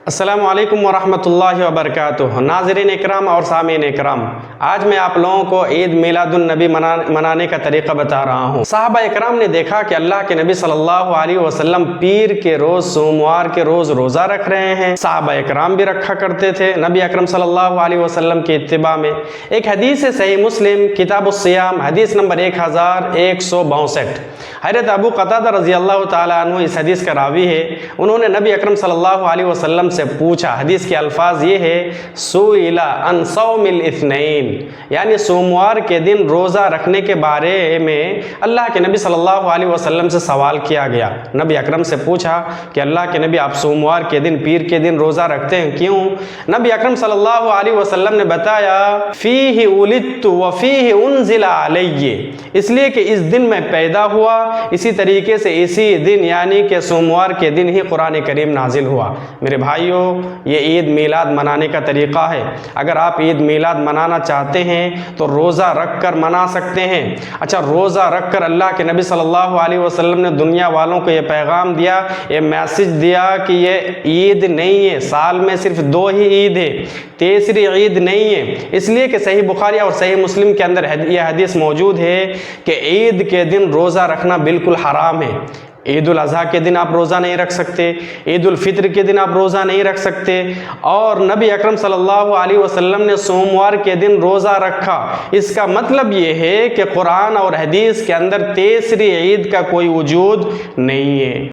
السلام علیکم ورحمۃ اللہ وبرکاتہ۔ ناظرین اکرام اور سامعین اکرام، آج میں آپ لوگوں کو عید میلاد النبی منانے کا طریقہ بتا رہا ہوں۔ صحابہ اکرام نے دیکھا کہ اللہ کے نبی صلی اللہ علیہ وسلم پیر کے روز سوموار کے روز روزہ رکھ رہے ہیں۔ صحابہ اکرام بھی رکھا کرتے تھے نبی اکرم صلی اللہ علیہ وسلم کی اتباع میں۔ ایک حدیث ہے صحیح مسلم کتاب الصیام حدیث نمبر 1162۔ حضرت ابو قتادہ رضی اللہ تعالیٰ عنہ اس حدیث کا راوی ہے۔ انہوں نے نبی اکرم صلی اللہ علیہ وسلم سے پوچھا، حدیث کے الفاظ یہ ہے، سئل عن صوم الاثنین، یعنی سوموار کے دن روزہ رکھنے کے بارے میں اللہ کے نبی صلی اللہ علیہ وسلم سے سوال کیا گیا۔ نبی اکرم سے پوچھا کہ اللہ کے نبی آپ سوموار کے دن پیر کے دن روزہ رکھتے ہیں کیوں؟ نبی اکرم صلی اللہ علیہ وسلم نے بتایا، فیہ ولدت وفیہ انزل علی، اس لیے کہ اس دن میں پیدا ہوا، اسی طریقے سے اسی دن یعنی کہ سوموار کے دن ہی قرآن کریم نازل ہوا۔ میرے بھائیوں، یہ عید میلاد منانے کا طریقہ ہے۔ اگر آپ عید میلاد منانا چاہتے ہیں تو روزہ رکھ کر منا سکتے ہیں۔ اچھا، روزہ رکھ کر اللہ کے نبی صلی اللہ علیہ وسلم نے دنیا والوں کو یہ پیغام دیا، یہ میسج دیا کہ یہ عید نہیں ہے، سال میں صرف 2 ہی عید ہے، تیسری عید نہیں ہے۔ اس لیے کہ صحیح بخاری اور صحیح مسلم کے اندر یہ حدیث موجود ہے کہ عید کے دن روزہ رکھنا بالکل حرام ہے۔ عید الاضحیٰ کے دن آپ روزہ نہیں رکھ سکتے، عید الفطر کے دن آپ روزہ نہیں رکھ سکتے، اور نبی اکرم صلی اللہ علیہ وسلم نے سوموار کے دن روزہ رکھا۔ اس کا مطلب یہ ہے کہ قرآن اور حدیث کے اندر تیسری عید کا کوئی وجود نہیں ہے۔